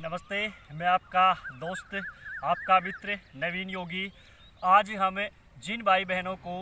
नमस्ते, मैं आपका दोस्त, आपका मित्र नवीन योगी। आज हम जिन भाई बहनों को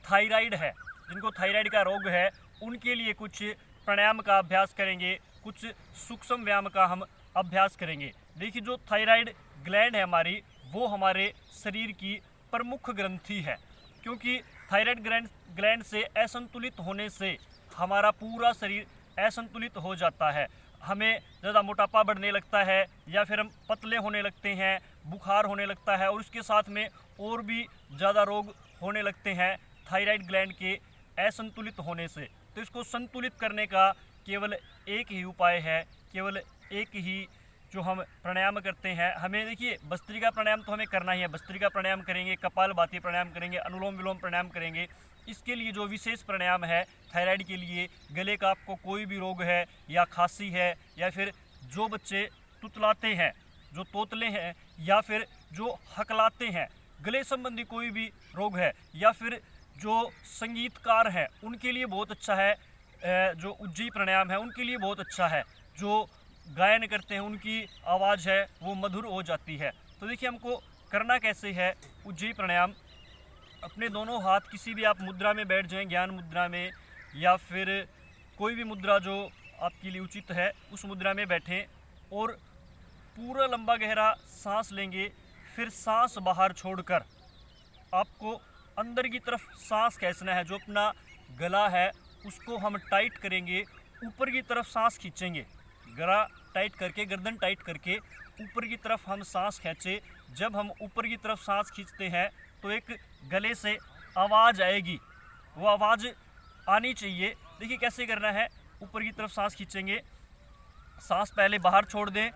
थायराइड है, जिनको थायराइड का रोग है, उनके लिए कुछ प्राणायाम का अभ्यास करेंगे, कुछ सूक्ष्म व्यायाम का हम अभ्यास करेंगे। देखिए, जो थायराइड ग्लैंड है हमारी, वो हमारे शरीर की प्रमुख ग्रंथि है, क्योंकि थायराइड ग्लैंड से असंतुलित होने से हमारा पूरा शरीर असंतुलित हो जाता है। हमें ज़्यादा मोटापा बढ़ने लगता है, या फिर हम पतले होने लगते हैं, बुखार होने लगता है, और उसके साथ में और भी ज़्यादा रोग होने लगते हैं थायराइड ग्लैंड के असंतुलित होने से। तो इसको संतुलित करने का केवल एक ही उपाय है, केवल एक ही जो हम प्राणायाम करते हैं। हमें देखिए, भस्त्रिका प्राणायाम तो हमें करना ही है। भस्त्रिका प्राणायाम करेंगे, कपालभाति प्राणायाम करेंगे, अनुलोम विलोम प्राणायाम करेंगे। इसके लिए जो विशेष प्राणायाम है थायराइड के लिए, गले का आपको कोई भी रोग है, या खांसी है, या फिर जो बच्चे तुतलाते हैं, जो तोतले हैं, या फिर जो हकलाते हैं, गले संबंधी कोई भी रोग है, या फिर जो संगीतकार हैं, उनके लिए बहुत अच्छा है। जो उज्जयी प्राणायाम है उनके लिए बहुत अच्छा है। जो गायन करते हैं, उनकी आवाज़ है वो मधुर हो जाती है। तो देखिए, हमको करना कैसे है उज्जयी प्राणायाम। अपने दोनों हाथ किसी भी आप मुद्रा में बैठ जाएं, ज्ञान मुद्रा में, या फिर कोई भी मुद्रा जो आपके लिए उचित है, उस मुद्रा में बैठें और पूरा लंबा गहरा सांस लेंगे। फिर सांस बाहर छोड़कर आपको अंदर की तरफ सांस खींचना है। जो अपना गला है उसको हम टाइट करेंगे, ऊपर की तरफ सांस खींचेंगे। गला टाइट करके, गर्दन टाइट करके ऊपर की तरफ हम सांस खींचे। जब हम ऊपर की तरफ सांस खींचते हैं तो एक गले से आवाज़ आएगी, वो आवाज़ आनी चाहिए। देखिए कैसे करना है। ऊपर की तरफ सांस खींचेंगे, सांस पहले बाहर छोड़ दें,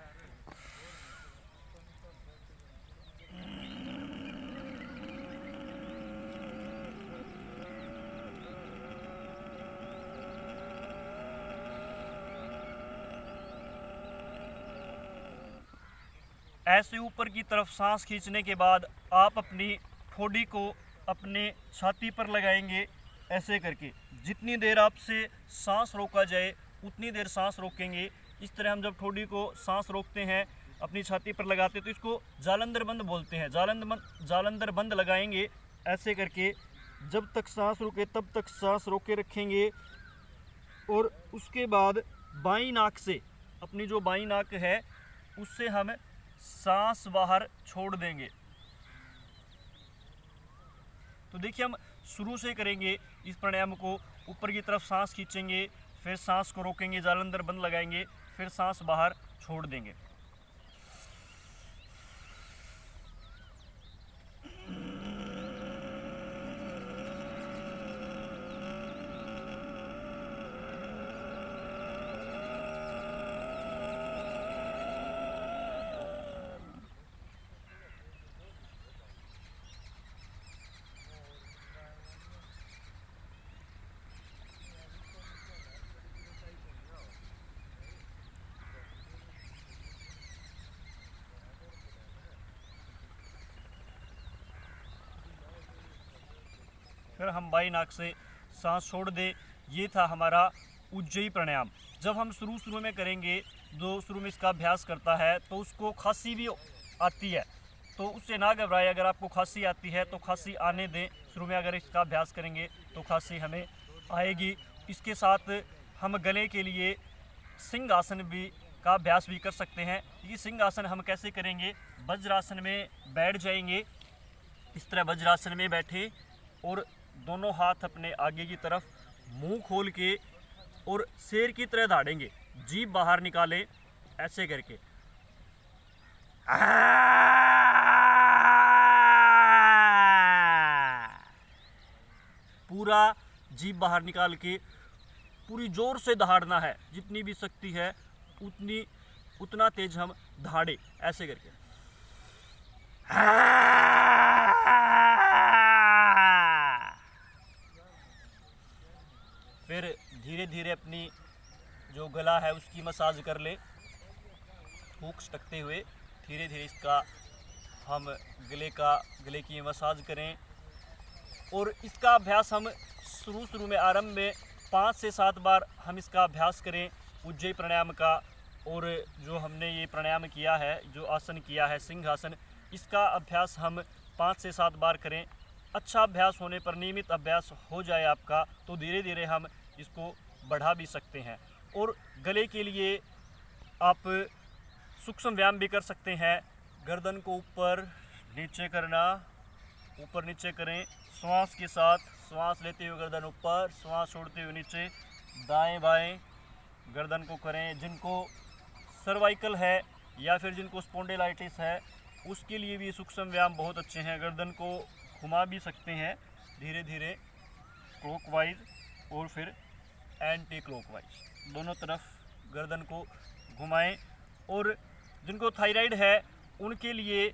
ऐसे ऊपर की तरफ सांस खींचने के बाद आप अपनी ठोड़ी को अपने छाती पर लगाएंगे, ऐसे करके। जितनी देर आपसे सांस रोका जाए उतनी देर सांस रोकेंगे। इस तरह हम जब ठोड़ी को सांस रोकते हैं, अपनी छाती पर लगाते हैं, तो इसको जालंधर बंद बोलते हैं। जालंधर बंद लगाएंगे ऐसे करके। जब तक सांस रुके तब तक सांस रोके रखेंगे, और उसके बाद बाईं नाक से, अपनी जो बाईं नाक है उससे हम सांस बाहर छोड़ देंगे। तो देखिए, हम शुरू से करेंगे इस प्राणायाम को। ऊपर की तरफ सांस खींचेंगे, फिर सांस को रोकेंगे, जालंधर बंद लगाएंगे, फिर सांस बाहर छोड़ देंगे। फिर हम बाई नाक से सांस छोड़ दें। ये था हमारा उज्जयी प्राणायाम। जब हम शुरू में करेंगे, जो शुरू में इसका अभ्यास करता है तो उसको खांसी भी आती है, तो उससे ना घबराए। अगर आपको खांसी आती है तो खांसी आने दें। शुरू में अगर इसका अभ्यास करेंगे तो खांसी हमें आएगी। इसके साथ हम गले के लिए सिंहासन भी का अभ्यास भी कर सकते हैं। ये सिंहासन हम कैसे करेंगे? वज्रासन में बैठ जाएंगे। इस तरह वज्रासन में बैठे और दोनों हाथ अपने आगे की तरफ मुंह खोल के और शेर की तरह दहाड़ेंगे। जीभ बाहर निकालें ऐसे करके। पूरा जीभ बाहर निकाल के पूरी जोर से दहाड़ना है। जितनी भी शक्ति है उतना तेज हम दहाड़े ऐसे करके। फिर धीरे धीरे अपनी जो गला है उसकी मसाज कर ले, फूंक सटकते हुए धीरे धीरे इसका हम गले की मसाज करें। और इसका अभ्यास हम शुरू में आरंभ में 5 से 7 बार हम इसका अभ्यास करें उज्जयी प्राणायाम का। और जो हमने ये प्राणायाम किया है, जो आसन किया है सिंहासन, इसका अभ्यास हम 5 से 7 बार करें। अच्छा अभ्यास होने पर, नियमित अभ्यास हो जाए आपका, तो धीरे धीरे हम इसको बढ़ा भी सकते हैं। और गले के लिए आप सूक्ष्म व्यायाम भी कर सकते हैं। गर्दन को ऊपर नीचे करना, ऊपर नीचे करें श्वास के साथ। श्वास लेते हुए गर्दन ऊपर, श्वास छोड़ते हुए नीचे, दाएं बाएं गर्दन को करें। जिनको सर्वाइकल है या फिर जिनको स्पॉन्डिलाइटिस है, उसके लिए भी सूक्ष्म व्यायाम बहुत अच्छे हैं। गर्दन को घुमा भी सकते हैं धीरे धीरे, क्लॉकवाइज और फिर एंटी क्लॉकवाइज, दोनों तरफ गर्दन को घुमाएं। और जिनको थायराइड है उनके लिए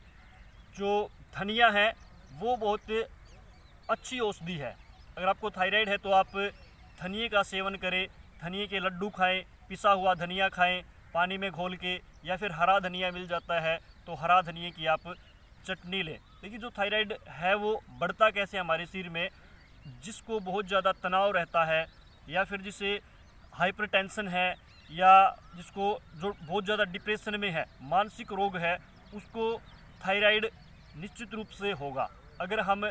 जो धनिया है वो बहुत अच्छी औषधि है। अगर आपको थायराइड है तो आप धनिए का सेवन करें, धनिए के लड्डू खाएं, पिसा हुआ धनिया खाएं पानी में घोल के, या फिर हरा धनिया मिल जाता है तो हरा धनिए की आप चटनी लें। देखिए, जो थायराइड है वो बढ़ता कैसे हमारे शरीर में, जिसको बहुत ज़्यादा तनाव रहता है, या फिर जिसे हाइपरटेंशन है, या जिसको जो बहुत ज़्यादा डिप्रेशन में है, मानसिक रोग है, उसको थायराइड निश्चित रूप से होगा। अगर हम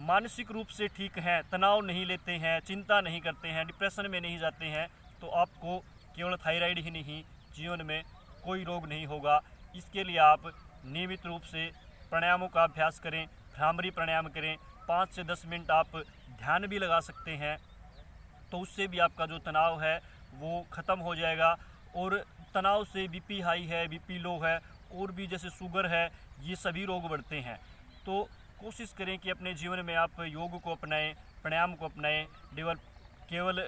मानसिक रूप से ठीक हैं, तनाव नहीं लेते हैं, चिंता नहीं करते हैं, डिप्रेशन में नहीं जाते हैं, तो आपको केवल थायराइड ही नहीं, जीवन में कोई रोग नहीं होगा। इसके लिए आप नियमित रूप से प्राणायामों का अभ्यास करें, भ्रामरी प्राणायाम करें। 5 से 10 मिनट आप ध्यान भी लगा सकते हैं, तो उससे भी आपका जो तनाव है वो ख़त्म हो जाएगा। और तनाव से बीपी हाई है, बीपी लो है, और भी जैसे शुगर है, ये सभी रोग बढ़ते हैं। तो कोशिश करें कि अपने जीवन में आप योग को अपनाएं, प्राणायाम को अपनाएं। केवल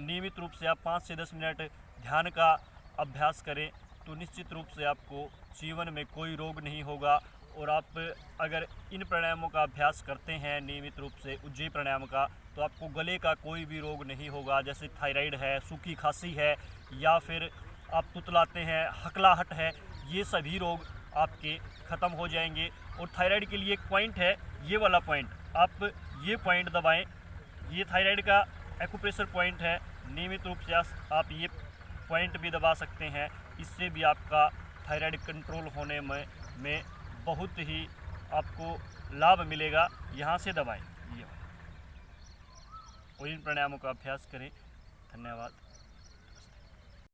नियमित रूप से आप 5 से 10 मिनट ध्यान का अभ्यास करें, तो निश्चित रूप से आपको जीवन में कोई रोग नहीं होगा। और आप अगर इन प्राणायामों का अभ्यास करते हैं नियमित रूप से, उज्जयी प्राणायाम का, तो आपको गले का कोई भी रोग नहीं होगा। जैसे थायराइड है, सूखी खांसी है, या फिर आप तुतलाते हैं, हकलाहट है, ये सभी रोग आपके ख़त्म हो जाएंगे। और थायराइड के लिए एक पॉइंट है, ये वाला पॉइंट, आप ये पॉइंट दबाएं। ये थायराइड का एक्यूप्रेशर पॉइंट है, नियमित रूप से आप ये पॉइंट भी दबा सकते हैं। इससे भी आपका थायराइड कंट्रोल होने में बहुत ही आपको लाभ मिलेगा। यहाँ से दबाएं ये, और इन प्राणायामों का अभ्यास करें। धन्यवाद।